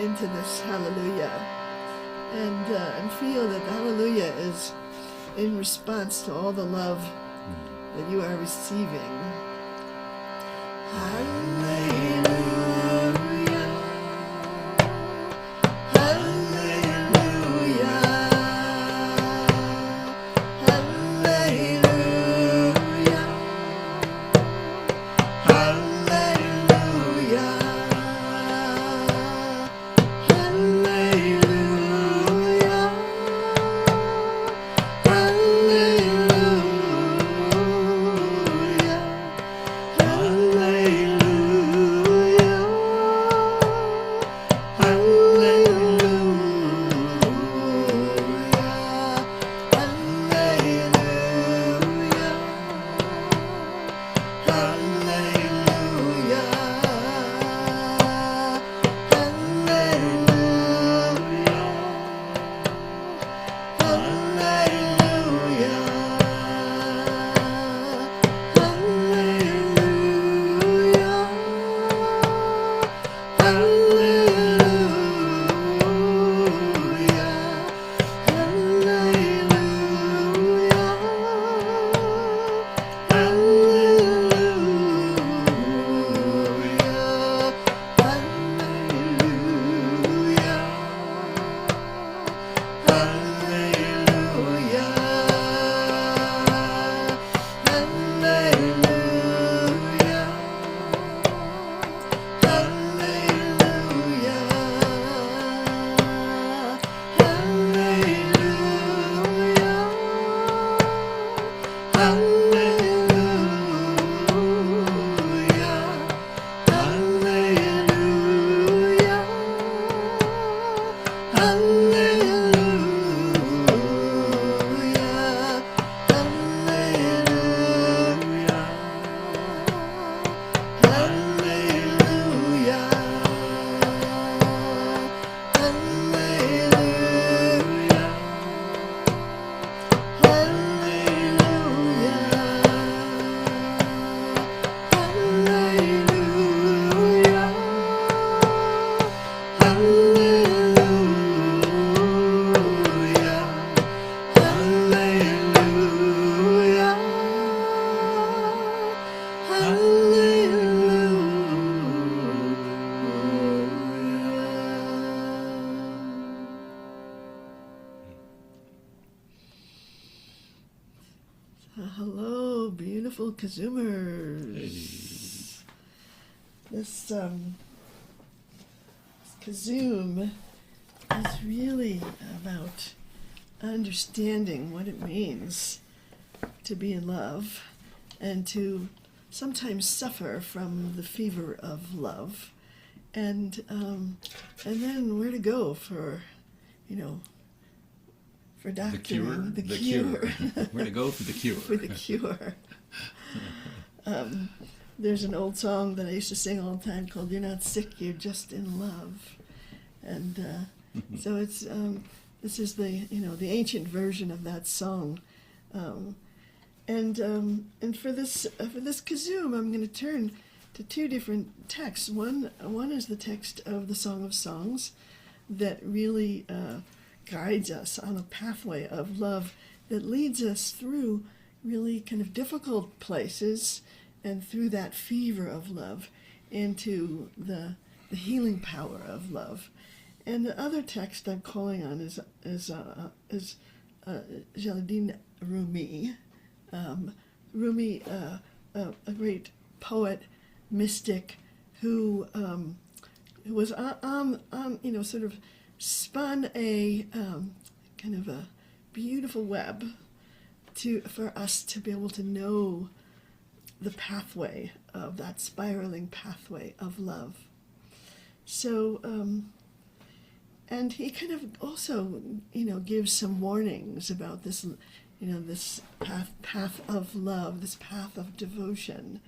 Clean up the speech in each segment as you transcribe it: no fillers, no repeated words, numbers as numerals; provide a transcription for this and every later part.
into this hallelujah, and feel that the hallelujah is in response to all the love that you are receiving. Hallelujah. Hello, beautiful KZOOMers. Hey. This KZOOM is really about understanding what it means to be in love and to sometimes suffer from the fever of love, and then where to go for, for doctoring, the cure. Where to go for the cure. For the cure. There's an old song that I used to sing all the time called "You're Not Sick, You're Just in Love," and so it's this is the the ancient version of that song, and for this KZOOM, I'm going to turn to two different texts. One is the text of the Song of Songs that really guides us on a pathway of love that leads us through really kind of difficult places and through that fever of love into the healing power of love. And the other text I'm calling on is Jalaluddin Rumi. Rumi, a great poet, mystic, who was sort of spun a kind of a beautiful web for us to be able to know the pathway of that spiraling pathway of love. So, and he kind of also, gives some warnings about this, this path of love, this path of devotion.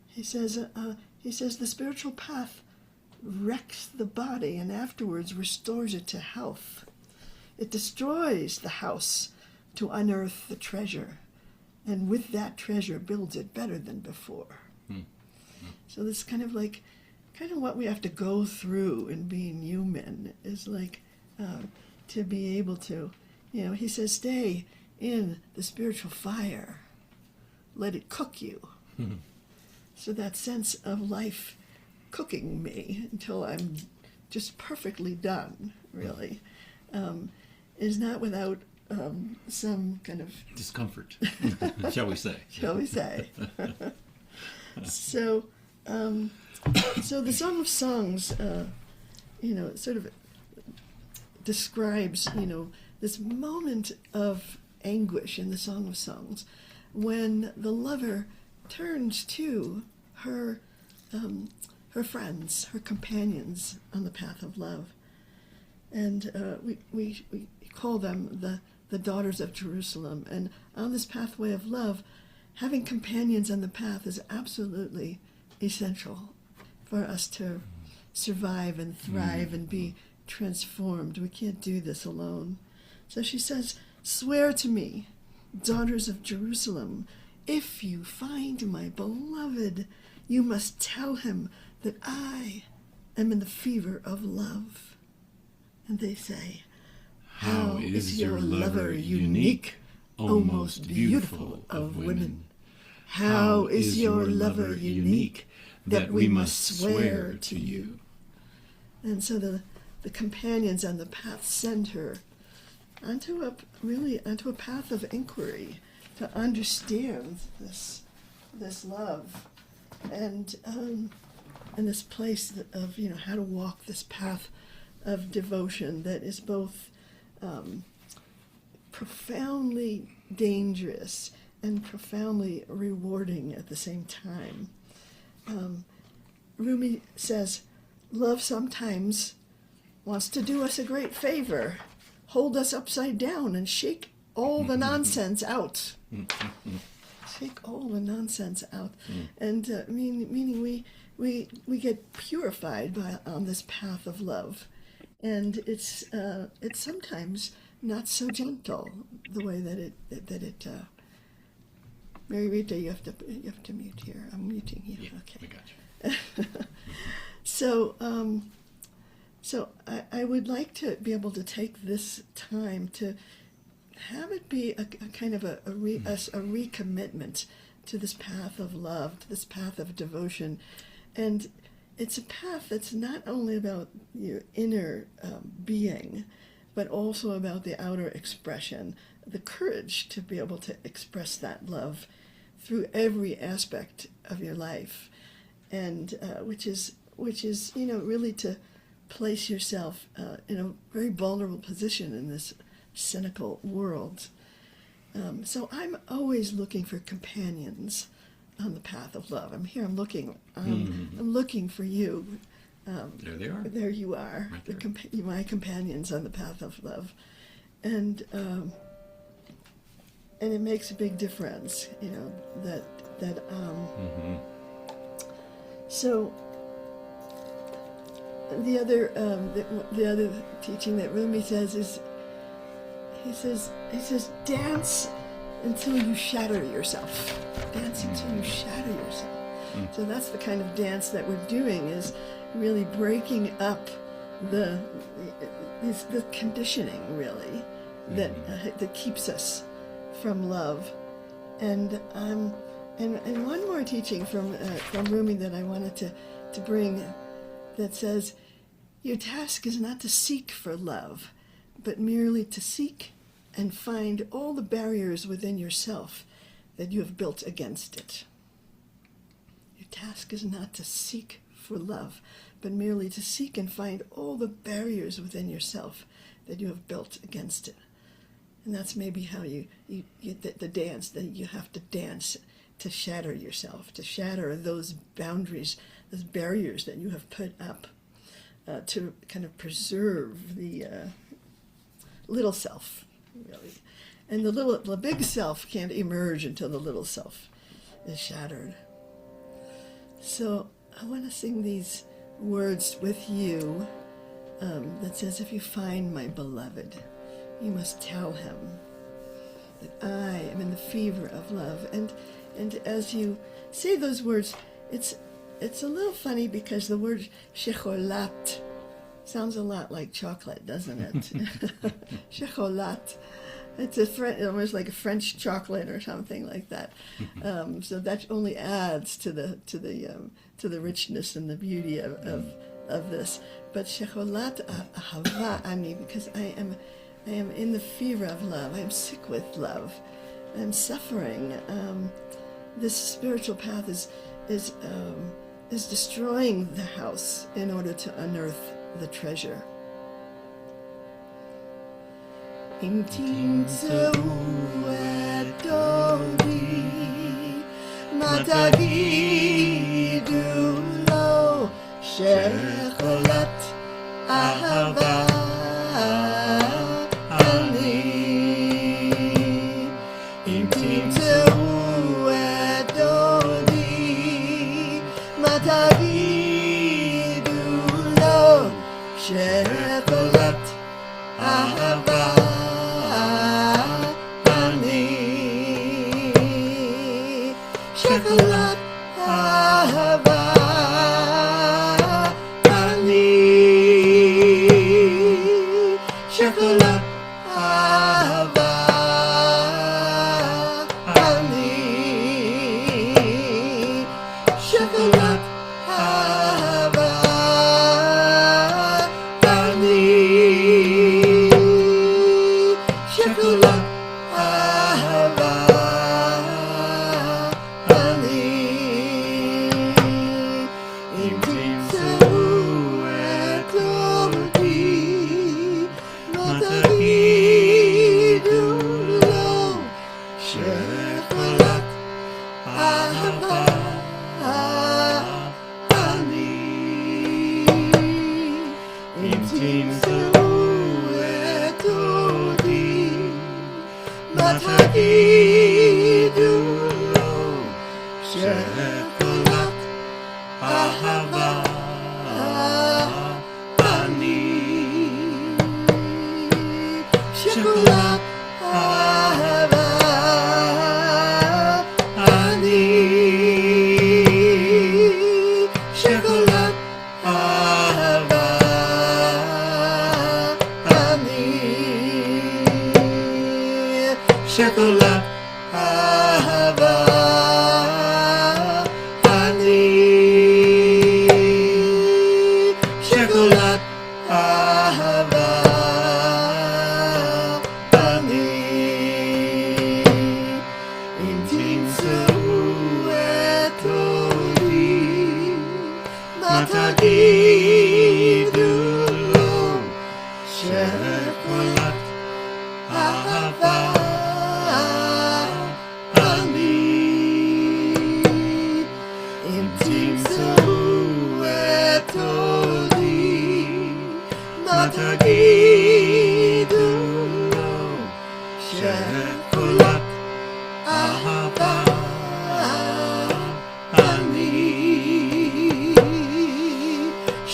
He says the spiritual path wrecks the body and afterwards restores it to health. It destroys the house to unearth the treasure, and with that treasure builds it better than before. So this kind of like kind of what we have to go through in being human is like to be able to, he says, stay in the spiritual fire. Let it cook you. So that sense of life cooking me until I'm just perfectly done, really, is not without some kind of discomfort, shall we say? Shall we say? So the Song of Songs, sort of describes, this moment of anguish in the Song of Songs when the lover turns to her friends, her companions on the path of love. And we call them the daughters of Jerusalem. And on this pathway of love, having companions on the path is absolutely essential for us to survive and thrive and be transformed. We can't do this alone. So she says, swear to me, daughters of Jerusalem, if you find my beloved, you must tell him that I am in the fever of love. And they say, how is your lover unique, O most beautiful of women? How is your lover unique, that we must swear to you? And so the companions on the path send her onto a path of inquiry to understand this love and this place of how to walk this path of devotion that is both profoundly dangerous and profoundly rewarding at the same time. Rumi says, love sometimes wants to do us a great favor, hold us upside down and shake all the nonsense out. Shake all the nonsense out. And meaning we get purified on this path of love. And it's sometimes not so gentle the way that it Mary Rita, you have to mute here. I'm muting you. Yeah, okay. I got you. So I would like to be able to take this time to have it be a kind of a recommitment to this path of love, to this path of devotion. And it's a path that's not only about your inner being, but also about the outer expression, the courage to be able to express that love through every aspect of your life, and which is really to place yourself in a very vulnerable position in this cynical world. So I'm always looking for companions on the path of love. I'm here. I'm looking. I'm looking for you. There they are. There you are. Right there. My companions on the path of love, and it makes a big difference. That. So the other teaching that Rumi says is, he says dance until you shatter yourself. Dance until you shatter yourself. So that's the kind of dance that we're doing, is really breaking up the conditioning, really, that keeps us from love. And one more teaching from Rumi that I wanted to bring, that says, your task is not to seek for love, but merely to seek and find all the barriers within yourself that you have built against it. Your task is not to seek for love, but merely to seek and find all the barriers within yourself that you have built against it. And that's maybe how you the dance, that you have to dance to shatter yourself, to shatter those boundaries, those barriers that you have put up to kind of preserve the little self, really. And the big self can't emerge until the little self is shattered. So I want to sing these words with you that says, if you find my beloved, you must tell him that I am in the fever of love. And as you say those words, it's it's a little funny because the word chocolat sounds a lot like chocolate, doesn't it? Chocolat. It's almost like a French chocolate or something like that. So that only adds to the richness and the beauty of this. But chocolat ahavah ani, because I am in the fever of love. I am sick with love. I am suffering. This spiritual path is destroying the house in order to unearth the treasure. Im timtzeu et dodi, mah-tagidu lo, chocolat ahavah ani. Im timtzeu et dodi, mah-tagidu lo, chocolat ahavah. Chocolat ahavah ani. Chocolat ahavah ani. Chocolat ahavah ani. Chocolat mah-tagidu lo, chocolat ahavah ani. Chocolat ahavah ani. Chocolat ahavah ani. Chocolat ahavah ani. Chocolat ahavah ani. Im timtzeu et dodi, mah-tagidu lo, chocolat ahavah. Mah-tagidu lo, chocolat ahavah ani.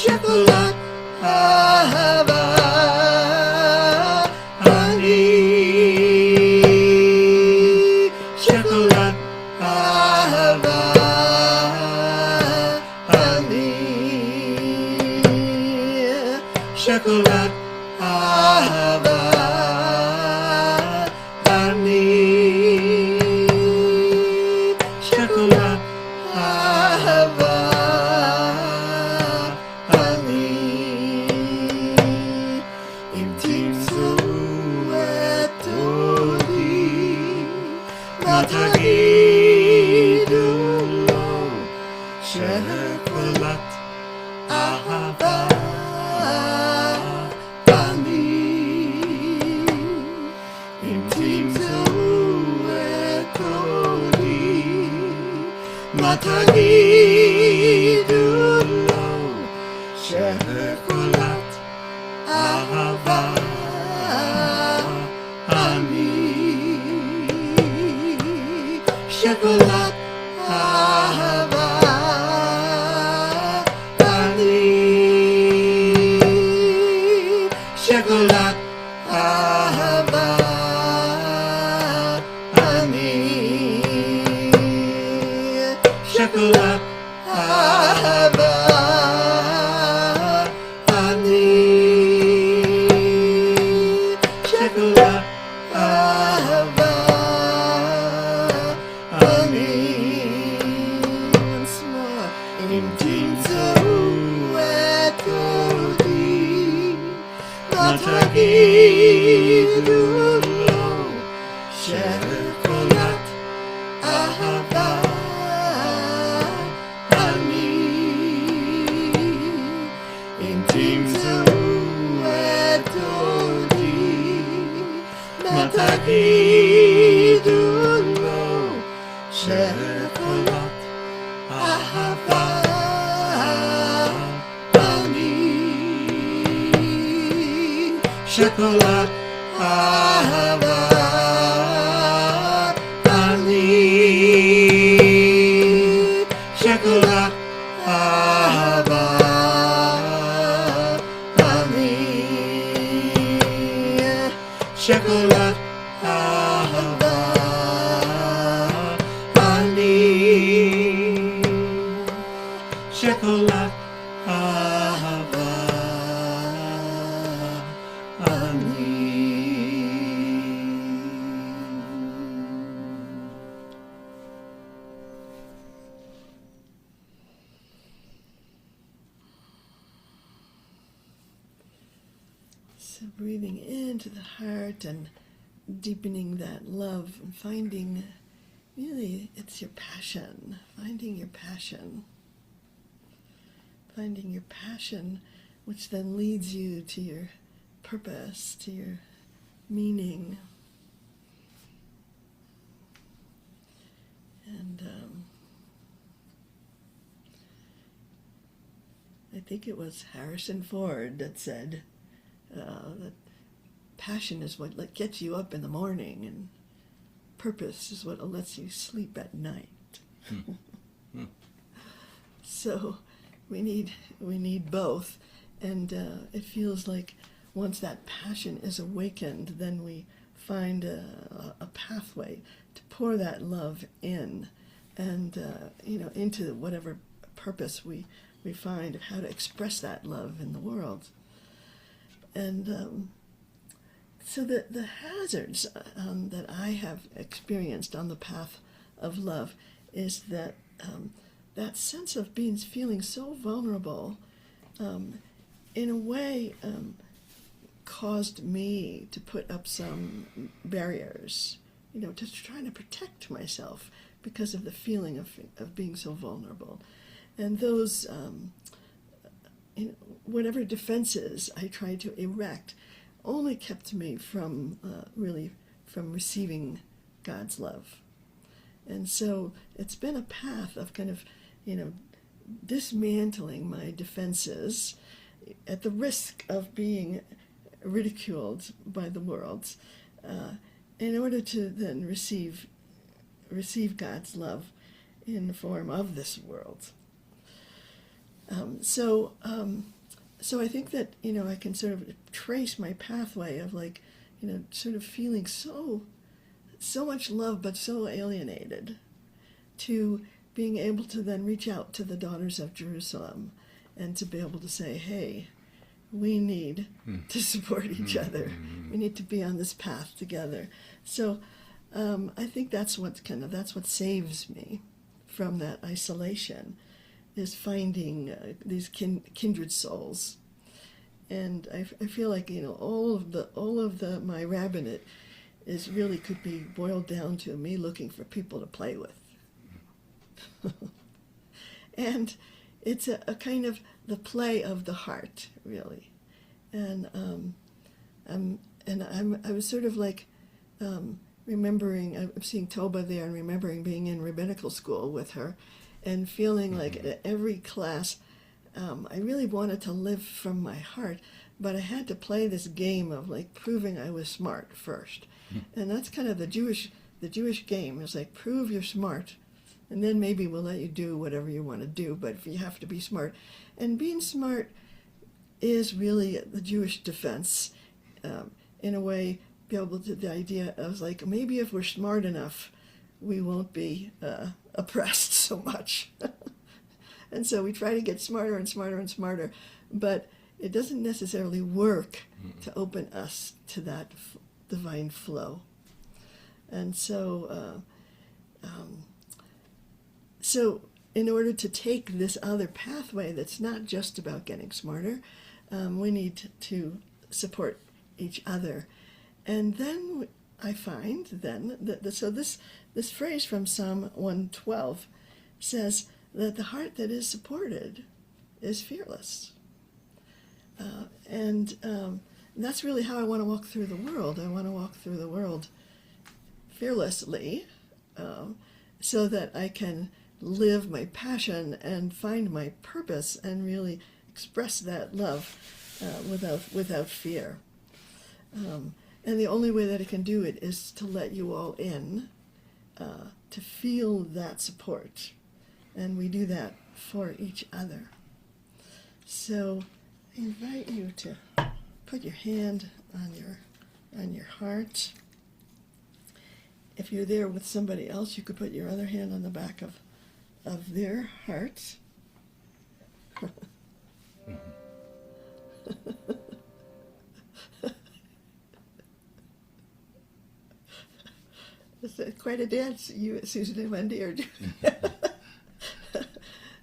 Chocolat ahavah ani. Chocolat ahavah ani. Chocolat ahavah ani. Chocolat ahavah ani. Im timtzeu et dodi, mah-tagidu lo, chocolat ahavah. Mah-tagidu lo, chocolat ahavah ani. Chocolat ahavah ani. Chocolat ahavah ani. Chocolat mah-tagidu lo shekolat ahavah ani im timzoom et dodi mah-tagidu lo shekolat ahavah ani shekolat ahavah ani shekolat ahavah ani shekolat ahavah ani shekolat ahavah ani. So breathing into the heart and deepening that love and finding, really, it's your passion, finding your passion. Finding your passion, which then leads you to your purpose, to your meaning. And I think it was Harrison Ford that said that passion is what gets you up in the morning, and purpose is what lets you sleep at night. So we need both, and it feels like once that passion is awakened, then we find a pathway to pour that love in, and into whatever purpose we find of how to express that love in the world. And so the hazards that I have experienced on the path of love is that that sense of feeling so vulnerable, in a way, caused me to put up some barriers, to try to protect myself because of the feeling of being so vulnerable. And those, whatever defenses I tried to erect only kept me from receiving God's love. And so it's been a path of kind of, dismantling my defenses at the risk of being ridiculed by the world, in order to then receive God's love in the form of this world. So I think that, I can sort of trace my pathway of sort of feeling so much love but so alienated, to being able to then reach out to the daughters of Jerusalem and to be able to say, hey, we need to support each other. We need to be on this path together. So I think that's what saves me from that isolation, is finding these kindred souls. And I feel like all of my rabbinate is really could be boiled down to me looking for people to play with. And it's a kind of the play of the heart, really. And I was sort of remembering, I'm seeing Toba there and remembering being in rabbinical school with her, and feeling like at every class, I really wanted to live from my heart, but I had to play this game of proving I was smart first. And that's kind of the Jewish game, is prove you're smart, and then maybe we'll let you do whatever you want to do, but you have to be smart. And being smart is really the Jewish defense, in a way, be able to, the idea of maybe if we're smart enough, we won't be oppressed so much. And so we try to get smarter and smarter and smarter, but it doesn't necessarily work to open us to that divine flow. And so in order to take this other pathway that's not just about getting smarter, we need to support each other. And then I find then that so this phrase from Psalm 112 says that the heart that is supported is fearless. And that's really how I want to walk through the world. I want to walk through the world fearlessly, so that I can live my passion and find my purpose and really express that love without fear. And the only way that I can do it is to let you all in, to feel that support. And we do that for each other. So I invite you to put your hand on your heart. If you're there with somebody else, you could put your other hand on the back of their heart. It's quite a dance you, Susan and Wendy, are doing.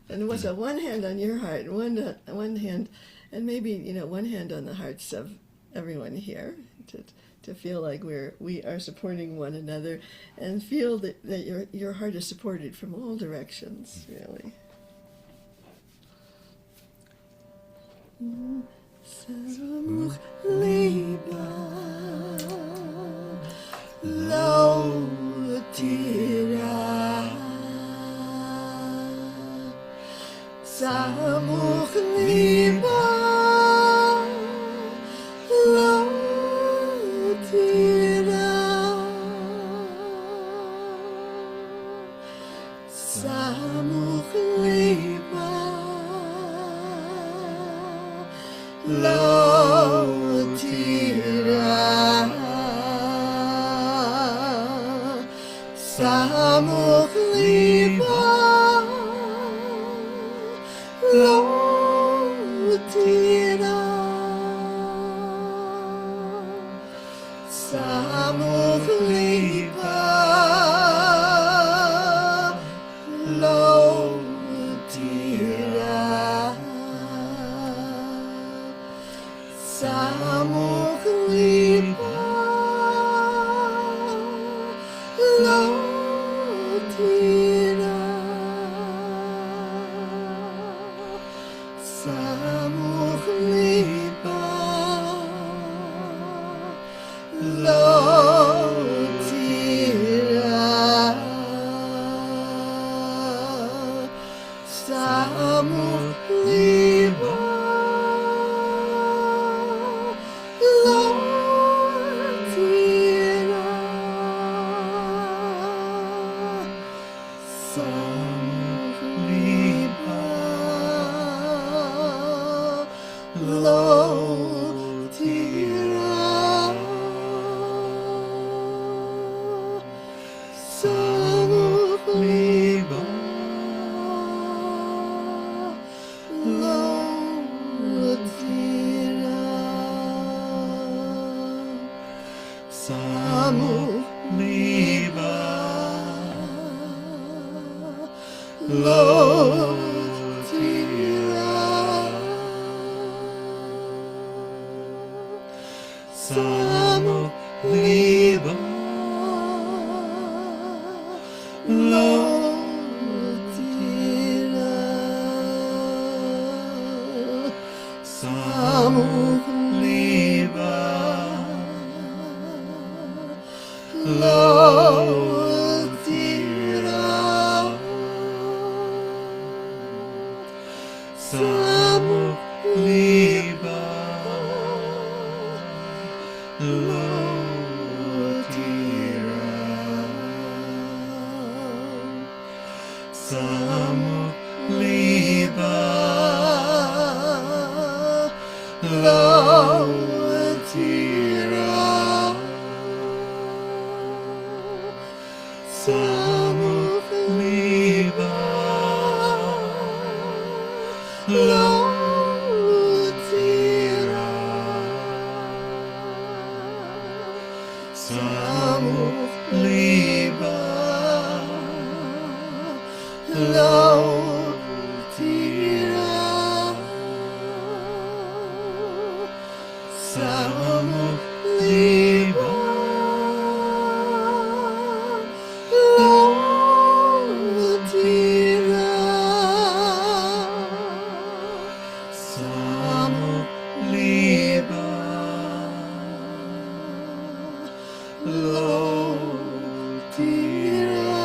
And what's one hand on your heart, one hand, and maybe one hand on the hearts of everyone here, to feel like we are supporting one another, and feel that your heart is supported from all directions, really. Samuch liba, tira. Samuch liba, tira. Samuch liba, tira. Samuch liba, tira. Samuch liba, tira. Samuch liba, tira. Samuch liba, tira. Samuch liba, tira. Samuch liba, tira. Samuch liba, tira. Samuch liba, tira. Samuch liba, tira. Samuch liba, tira. Samuch liba, tira. Samuch liba, tira. Samuch liba, tira. Samuch liba, tira. Samuch, liba, lo, tira. Samuch, liba, lo, tira.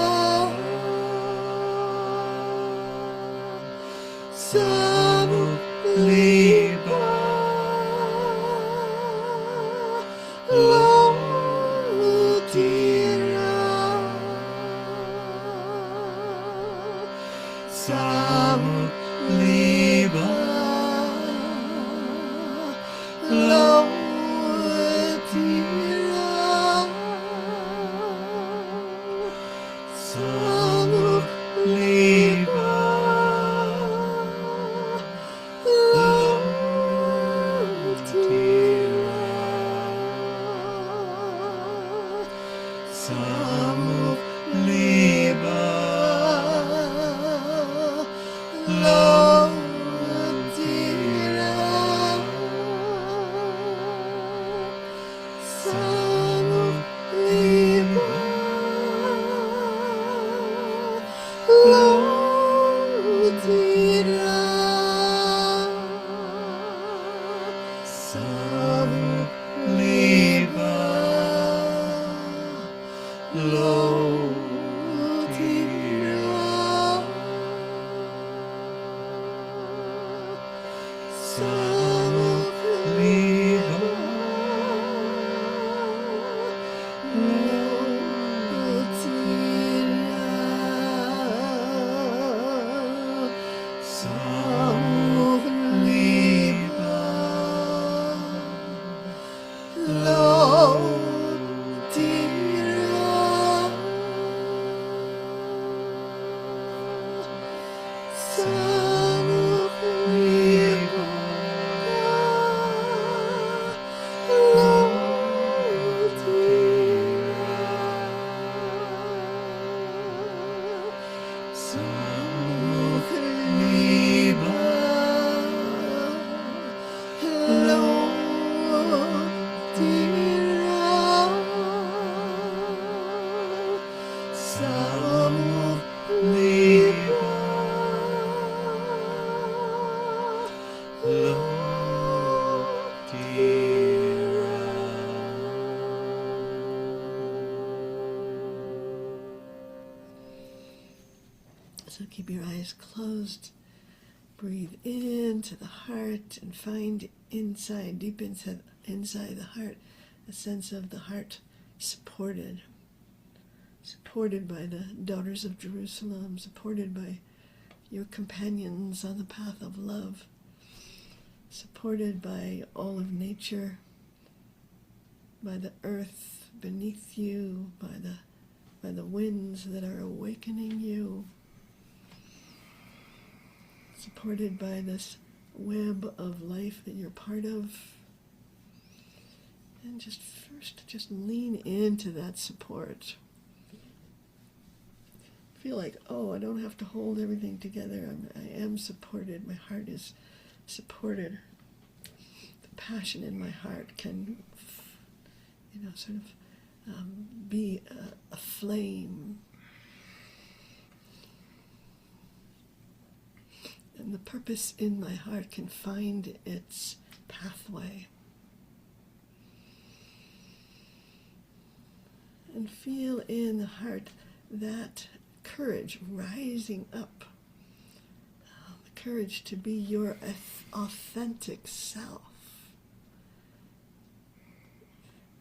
Samuch, liba, lo, tira. Samuch, liba, lo, tira. Samuch, liba, Samuch, liba, lo, tira. Samuch, liba, lo, tira. Samuch, liba, lo, tira. Samuch, liba, lo, tira. Samuch, liba, lo, tira. Samuch, liba, lo, tira. Samuch, liba, lo, tira. Samuch, liba, lo, tira. So keep your eyes closed. Breathe into the heart and find inside, deep inside the heart, a sense of the heart supported by the daughters of Jerusalem, supported by your companions on the path of love, supported by all of nature, by the earth beneath you, by the winds that are awakening you, supported by this web of life that you're part of. And just lean into that support. Feel like, oh, I don't have to hold everything together. I am supported. My heart is supported. The passion in my heart can, be a flame. And the purpose in my heart can find its pathway. And feel in the heart that courage rising up. The courage to be your authentic self.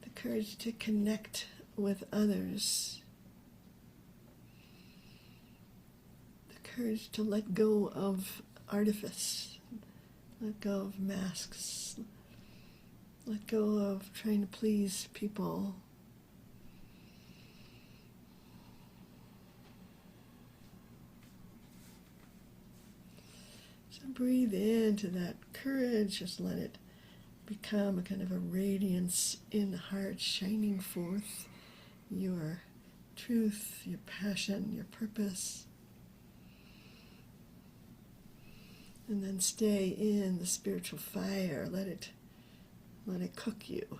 The courage to connect with others. The courage to let go of artifice. Let go of masks. Let go of trying to please people. So breathe into that courage. Just let it become a kind of a radiance in the heart, shining forth your truth, your passion, your purpose. And then stay in the spiritual fire. Let it let it cook you.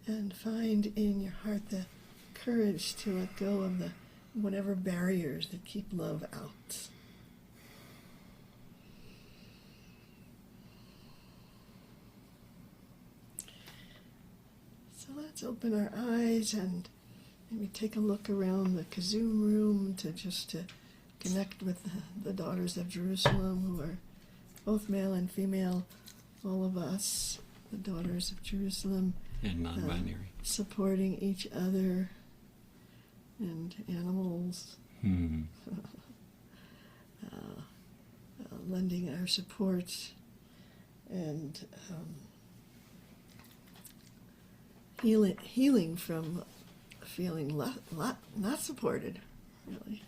And find in your heart the courage to let go of the whatever barriers that keep love out. So let's open our eyes and maybe take a look around the KZOOM room to connect with the daughters of Jerusalem, who are both male and female, all of us, the daughters of Jerusalem. And non-binary. Supporting each other and animals. Lending our support and healing from feeling not supported, really.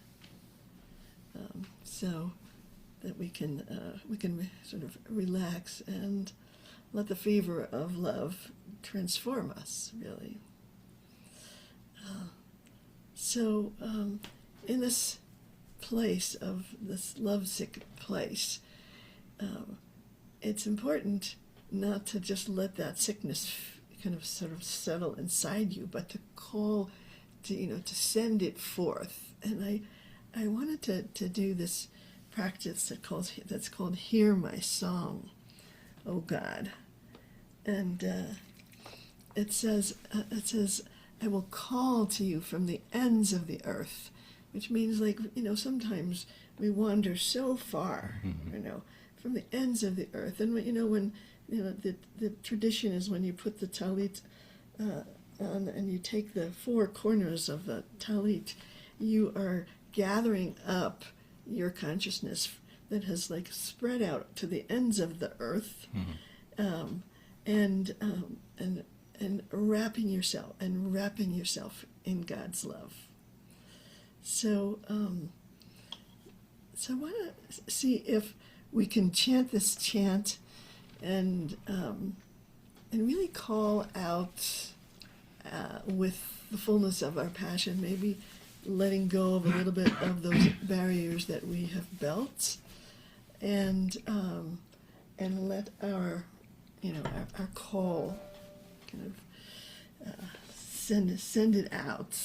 So that we can sort of relax and let the fever of love transform us, really. So in this place of this lovesick place, it's important not to just let that sickness kind of sort of settle inside you, but to to send it forth. And I wanted to do this practice that's called Hear My Song, O God. And it says, I will call to you from the ends of the earth, which means, like, sometimes we wander so far, from the ends of the earth. And when the tradition is when you put the talit on and you take the four corners of the talit, you are gathering up your consciousness that has spread out to the ends of the earth. And wrapping yourself in God's love. So I want to see if we can chant this chant and really call out with the fullness of our passion, maybe letting go of a little bit of those barriers that we have built, and let our call kind of send it out,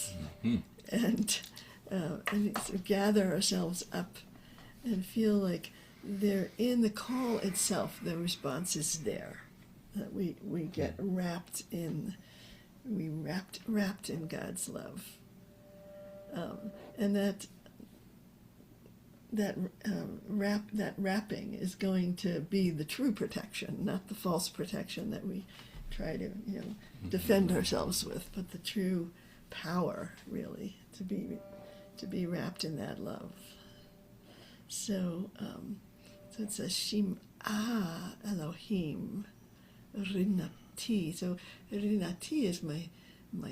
and so gather ourselves up and feel like they're in the call itself. The response is there, that we get wrapped in God's love, and that wrapping is going to be the true protection, not the false protection that we try to defend ourselves with, but the true power, really, to be wrapped in that love. So it says Shim'ah Elohim rinati. So rinati is my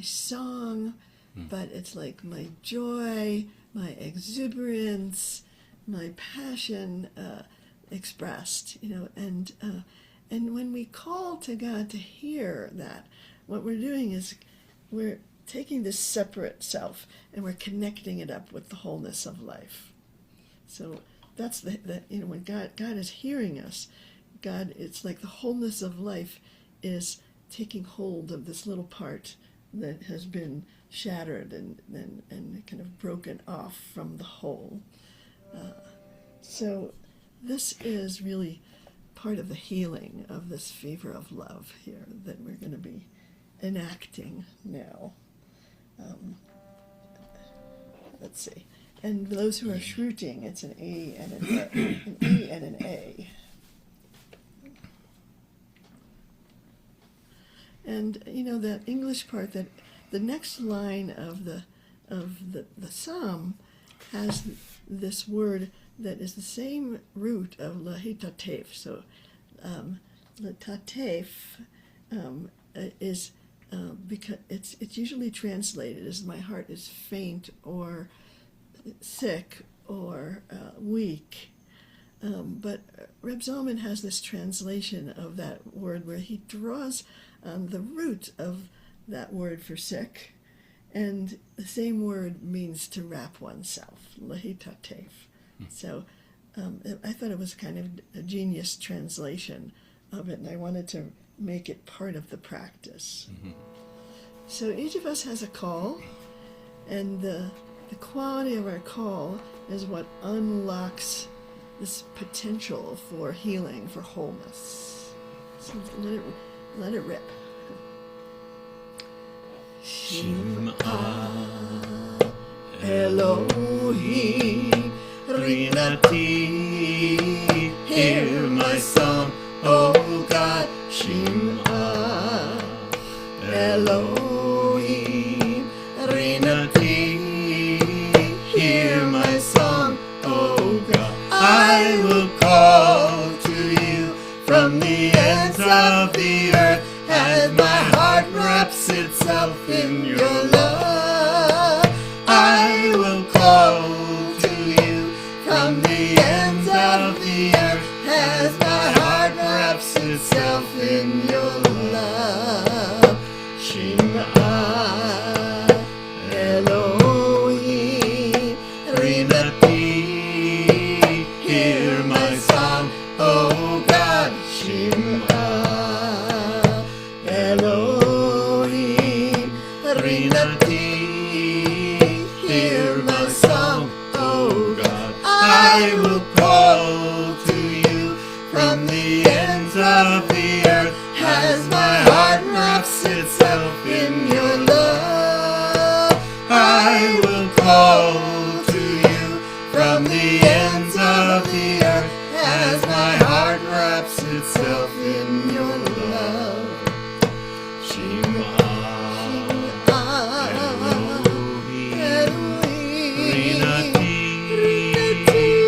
song, but it's like my joy, my exuberance, my passion expressed, and when we call to God to hear that, what we're doing is we're taking this separate self and we're connecting it up with the wholeness of life. So that's the when God is hearing us, it's like the wholeness of life is taking hold of this little part that has been shattered and kind of broken off from the whole. So this is really part of the healing of this fever of love here that we're going to be enacting now. Let's see. And those who are shrooting, it's an E and an A. An E and an A. And that English part, that the next line of the psalm has this word that is the same root of lahitatef. So latatef is because it's usually translated as my heart is faint or sick or weak. But Reb Zalman has this translation of that word where he draws the root of that word for sick, and the same word means to wrap oneself, lihitatef. So I thought it was kind of a genius translation of it, and I wanted to make it part of the practice. So each of us has a call, and the quality of our call is what unlocks this potential for healing, for wholeness. So let it rip. Shim'ah Elohim rinati, hear my song, oh God. Shim'ah Elohim rinati, hear my song, oh God. I will call to you from the ends of the earth as my heart wraps itself in your love. I will call to you from the ends of the earth as my heart wraps itself in your love. Shim'ah Elohim rinati, hear my song, oh God. Shim'ah Elohim rinati, hear my song, oh God. I will call to you from the ends of the earth as my heart wraps itself in your love. I will call to you from the ends of the earth as my heart wraps itself in your love.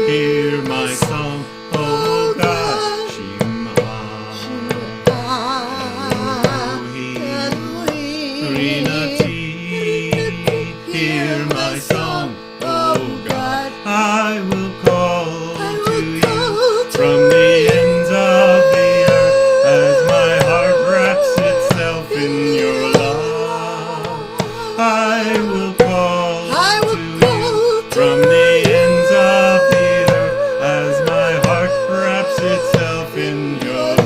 Hear my song, oh God. Rinati, hear my song, oh God. I will call to you from the ends of the earth as my heart wraps itself in your love. I will call to you from the ends of the earth as my heart wraps itself in your love.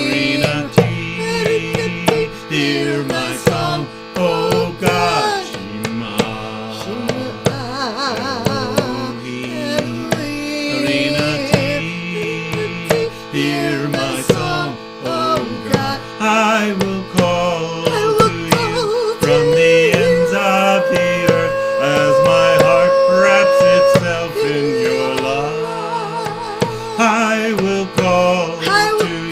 Rinati, hear my song, oh God. Rinati, hear my song, oh God. I will call to you from the ends of the earth as my heart wraps itself in your love. I will call to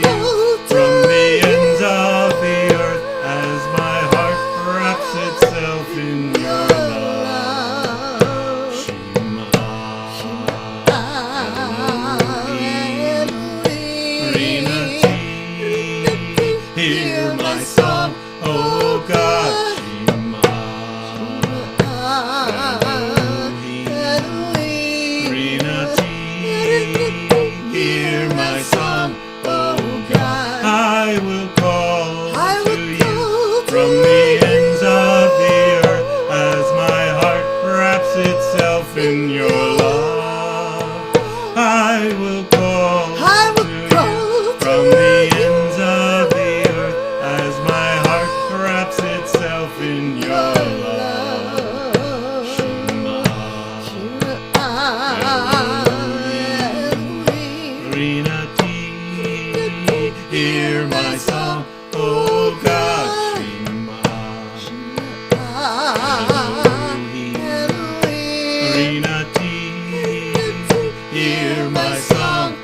you from the ends of the earth as my heart wraps itself in your love. Rinati, hear my song, oh God. Rinati, hear my song, oh God. I will call to you from the ends of the earth as my heart wraps itself in your love. I will call to you from the ends of the earth as my heart wraps itself in your love. Rinati, hear my song, oh God. Rinati, hear my song,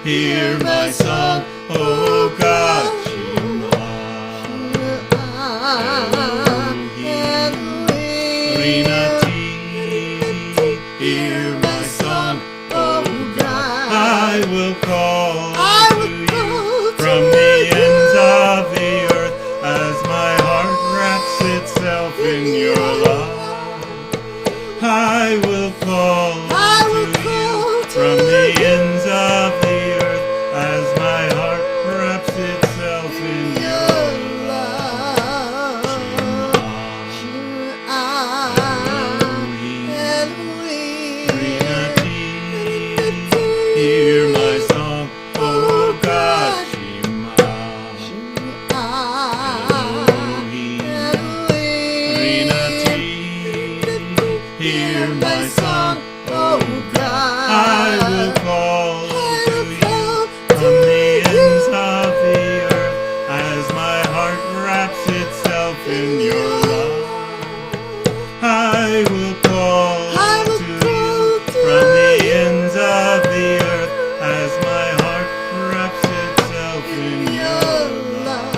hear my song, O God. Rinati, hear my song, O God. I will call to you from the ends of the earth as my heart wraps itself in your love. I will call to you from the ends of the earth as my heart wraps itself in your love. Hear my song, O God. Rinati, hear my song, O God. I will call to you from the ends of the earth as my heart wraps itself in your love. I will call to you from the ends of the earth as my heart wraps itself in your love.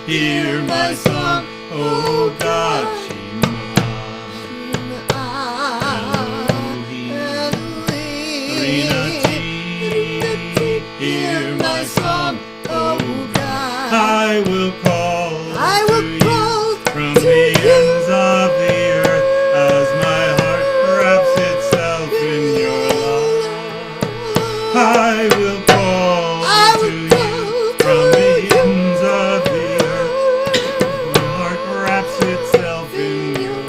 Hear my song, O God. Rinati, hear my song, O God. I will call to you from the ends of the earth as my heart wraps itself in your love. I will call to you from the ends of the earth as my heart wraps itself in your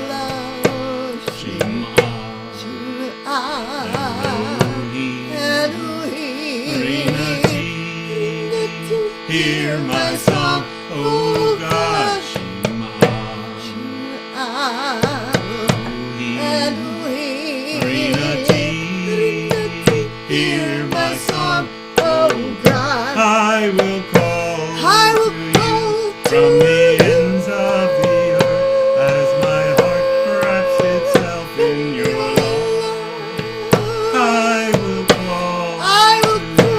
love. Shim'ah Elohim, rinati, hear my song, O God. Rinati, hear my song, O God. I will call to you from the ends of the earth as my heart wraps itself in your love. I will call to you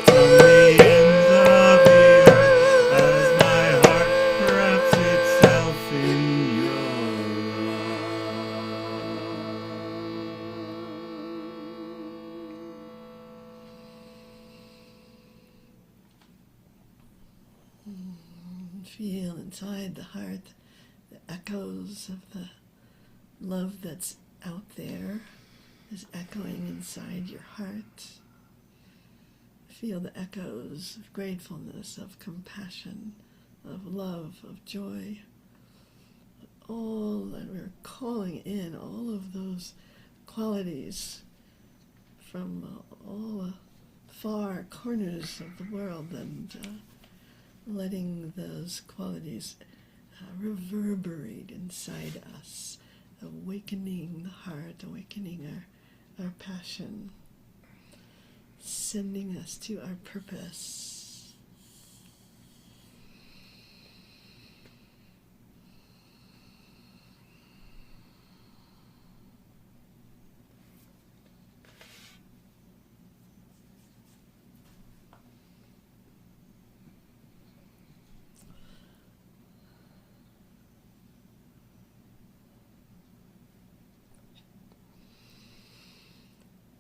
from the ends of the earth as my heart wraps itself in your love. Feel inside the heart the echoes of the love that's out there is echoing inside your heart. Feel the echoes of gratefulness, of compassion, of love, of joy. All that we're calling in, all of those qualities from all the far corners of the world, and letting those qualities reverberate inside us, awakening the heart, awakening our passion, sending us to our purpose.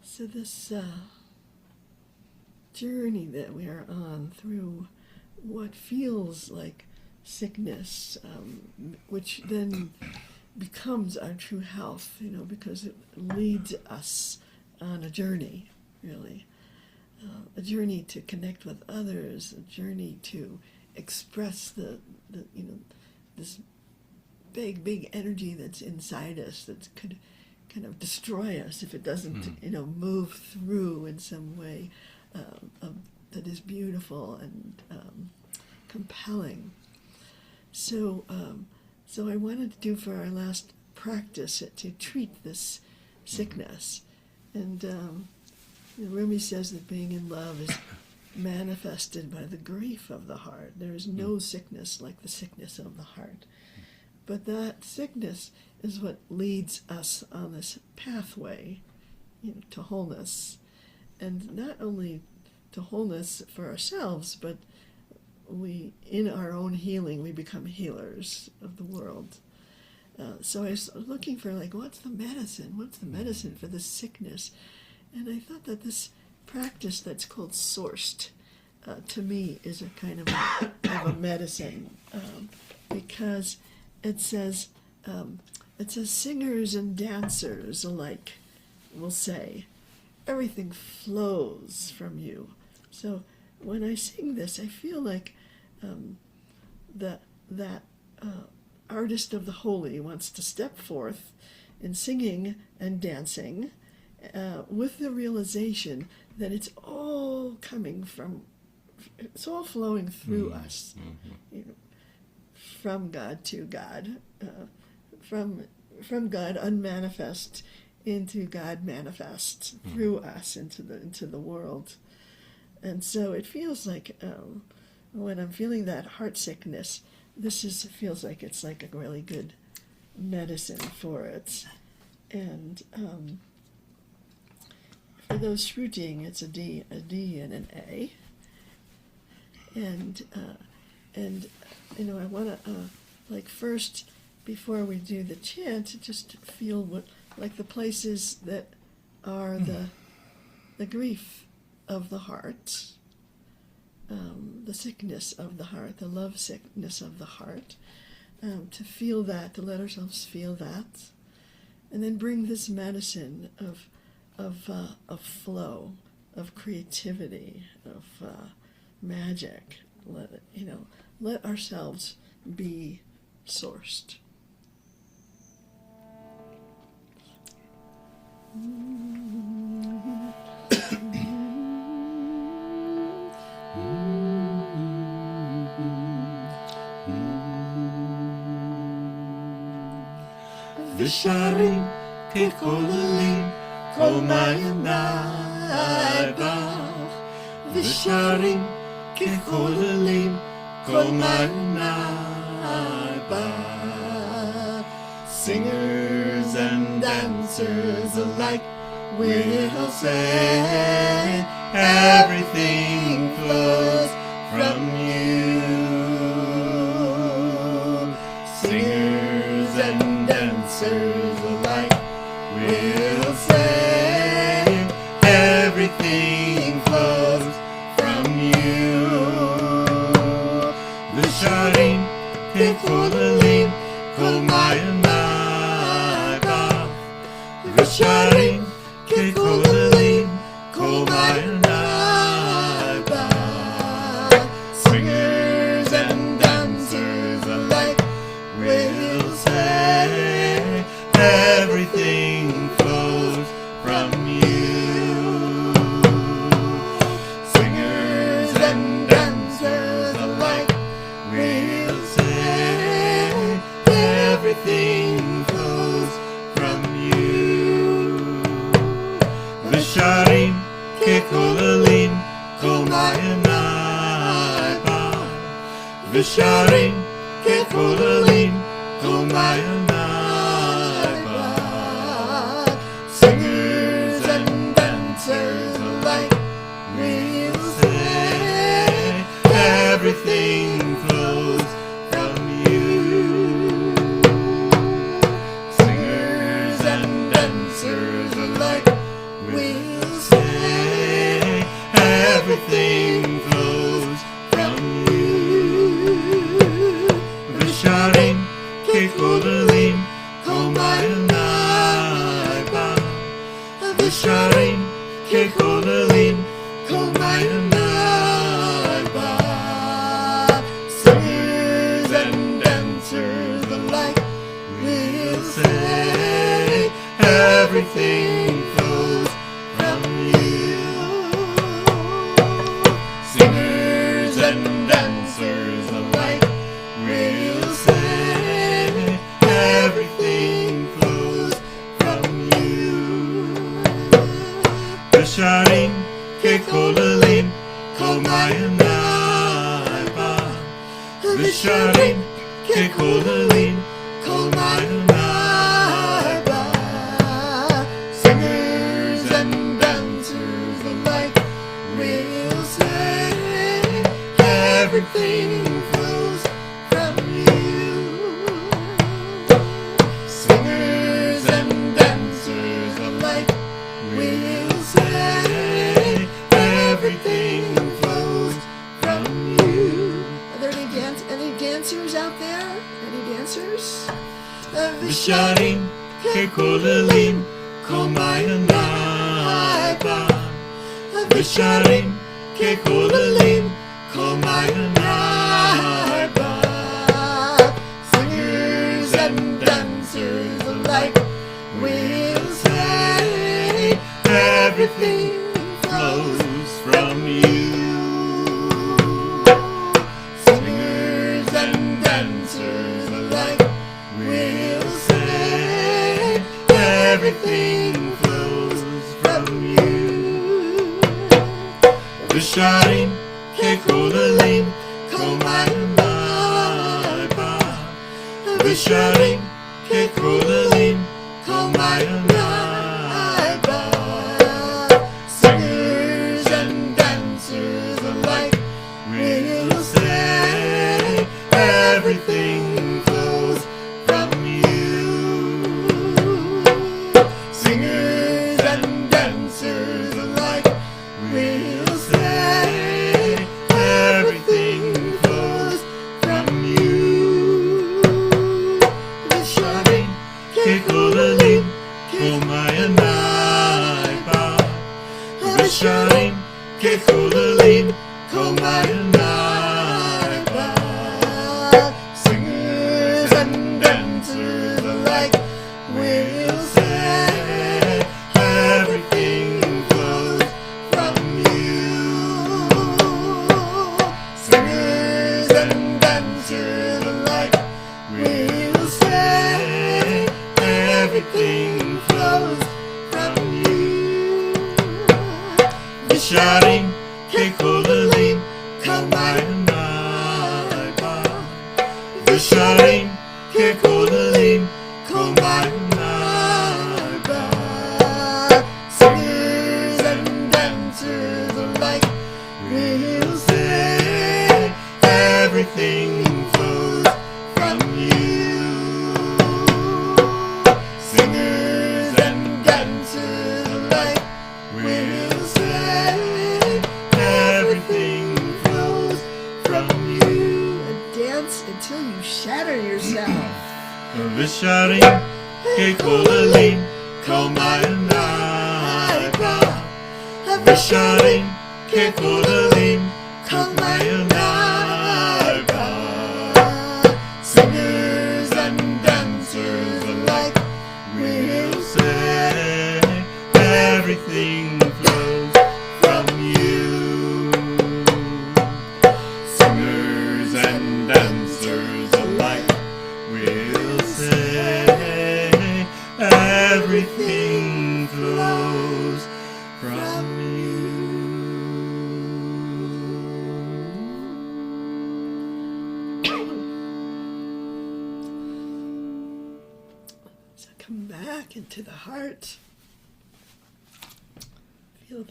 So this journey that we are on through what feels like sickness, which then becomes our true health, because it leads us on a journey, really. A journey to connect with others, a journey to express the this big energy that's inside us that could kind of destroy us if it doesn't, move through in some way that is beautiful and compelling. So I wanted to do for our last practice to treat this sickness. And Rumi says that being in love is manifested by the grief of the heart. There is no sickness like the sickness of the heart. But that sickness is what leads us on this pathway, to wholeness. And not only to wholeness for ourselves, but in our own healing, we become healers of the world. So I was looking for, what's the medicine? What's the medicine for this sickness? And I thought that this practice that's called sourced, to me, is a kind of a medicine, because it says singers and dancers alike will say, everything flows from you. So when I sing this, I feel like that artist of the holy wants to step forth in singing and dancing with the realization that it's all flowing through us, from God to God, from God unmanifest into God manifest through us into the world. And so it feels like when I'm feeling that heart sickness, feels like it's like a really good medicine for it. And for those shruting, it's a D and an A. And I want to first, before we do the chant, just feel the places that are the grief of the heart, the sickness of the heart, the love sickness of the heart, to feel that, to let ourselves feel that, and then bring this medicine of flow, of creativity, of magic. Let ourselves be sourced. Visharim kekolalim kol-maiyanai bach. Visharim kekolalim kol-maiyanai bach. Singers and dancers alike will say, everything flows from you. Singers and dancers alike will say, everything flows from you. Visharim kekolalim kol-maiyanai bach. Visharim kekolalim kol-maiyanai bach. Singers and dancers alike will say, everything flows from you. Singers and dancers alike will say, everything flows from you. Visharim kekolalim kol-maiyanai bach. Visharim kekolalim kol-maiyanai bach. Singers and dancers alike will say, everything flows from you. Singers and dancers alike will say, everything flows from you. Visharim kekolalim kol-maiyanai bach. Visharim kekolalim kol-maiyanai bach. Singers and dancers alike will say, everything flows from you. Singers and dancers alike will say, everything flows from you. Visharim kekolalim kol-maiyanai bach. Visharim kekolalim kol-maiyanai, bach. Singers and dancers alike will say everything flows from you. Singers and dancers alike will say everything flows from you. Are there any dancers out there? Any dancers? Visharim kekolalim kol-maiyanai, bach. Visharim kekolalim kol-maiyanai, bach. Singers and dancers alike will say everything flows from you. Singers and dancers alike will say everything flows from you. Visharim kekolalim kol-maiyanai, bach. Visharim kekolalim kol-maiyanai, bach. Singers and dancers alike will say everything flows from you. Singers and dancers alike will say everything flows from you. Visharim kekolalim kol-maiyanai, bach. Visharim kekolalim kol-maiyanai, bach. Singers and dancers alike will say everything flows from you. Singers and dancers alike will say everything flows from you. Visharim kekolalim kol-maiyanai, bach. Visharim kekolalim kol-maiyanai, bach. Singers and dancers alike will say everything flows from you. Singers and dancers alike will say everything flows from you. And dance until you shatter yourself. Visharim kekolalim kol-maiyanai, bach. Visharim kekolalim kol-maiyanai, bach. Singers and dancers alike will say everything flows from you. Singers and dancers alike will say everything flows from you. So come back into the heart. Feel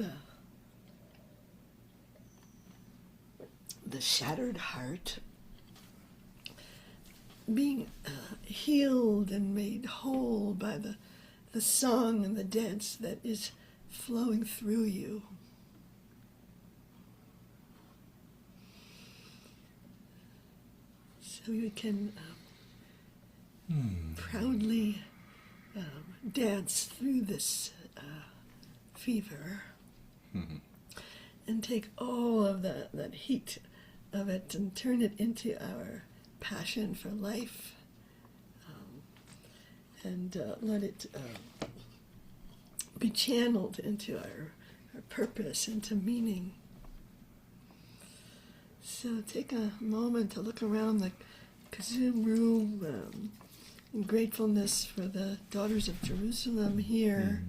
the shattered heart being healed and made whole by the song and the dance that is flowing through you. So you can proudly dance through this fever and take all of that heat of it and turn it into our passion for life, and let it be channeled into our purpose, into meaning. So take a moment to look around the KZOOM room in gratefulness for the daughters of Jerusalem here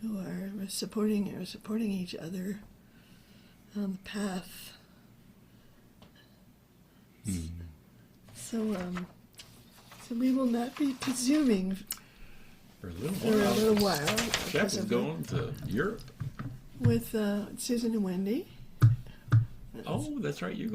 who are supporting each other on the path. So So we will not be KZOOMing For a little for a while. little while. Jeff because is of going to Europe. with Susan and Wendy. Oh, that's right. You